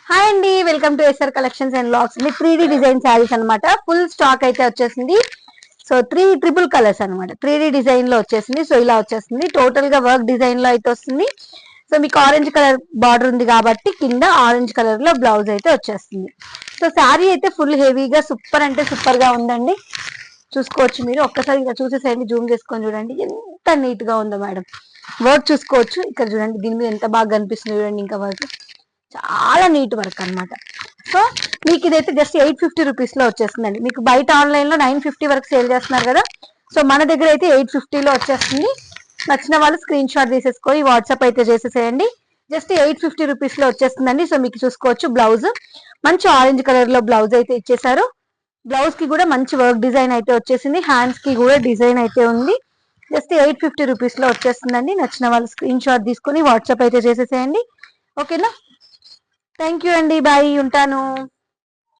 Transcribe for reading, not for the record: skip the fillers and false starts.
Hi అండి, welcome to S R collections and లాక్స్. ఇది 3D డిజైన్ శారీస్ అనమాట. ఫుల్ స్టాక్ అయితే వచ్చేసింది. సో 3 ట్రిపుల్ కలర్స్ అనమాట. 3D డిజైన్ లో వచ్చేసింది. సో ఇలా వచ్చేసింది. టోటల్ గా వర్క్ డిజైన్ లో అయితే వస్తుంది. సో మీకు ఆరెంజ్ కలర్ బార్డర్ ఉంది కాబట్టి కింద ఆరెంజ్ కలర్ లో బ్లౌజ్ అయితే వచ్చేస్తుంది. సో శారీ అయితే ఫుల్ హెవీగా సూపర్ అంటే సూపర్ గా ఉందండి. చూసుకోవచ్చు, మీరు ఒక్కసారి ఇలా చూసేసేయండి, జూమ్ చేసుకొని చూడండి ఎంత నీట్ గా ఉందో మేడం. వర్క్ చూసుకోవచ్చు ఇక్కడ చూడండి, దీని మీద ఎంత బాగా కనిపిస్తుంది చూడండి. ఇంకా వర్క్ చాలా నీట్ వర్క్ అనమాట. సో మీకు ఇదైతే జస్ట్ 850 రూపీస్ లో వచ్చేస్తుందండి. మీకు బయట ఆన్లైన్ లో 950 వరకు సేల్ చేస్తున్నారు కదా, సో మన దగ్గర అయితే 850 లో వచ్చేస్తుంది. నచ్చిన వాళ్ళు స్క్రీన్ షాట్ తీసేసుకొని వాట్సాప్ అయితే చేసేసేయండి. జస్ట్ 850 రూపీస్ లో వచ్చేస్తుందండి. సో మీకు చూసుకోవచ్చు, బ్లౌజ్ మంచి ఆరెంజ్ కలర్ లో బ్లౌజ్ అయితే ఇచ్చేసారు. బ్లౌజ్ కి కూడా మంచి వర్క్ డిజైన్ అయితే వచ్చేసింది. హ్యాండ్స్ కి కూడా డిజైన్ అయితే ఉంది. జస్ట్ 850 రూపీస్ లో వచ్చేస్తుందండి. నచ్చిన వాళ్ళు స్క్రీన్ షాట్ తీసుకొని వాట్సాప్ అయితే చేసేసేయండి. ఓకేనా? థ్యాంక్ యూ అండి, బాయ్, ఉంటాను.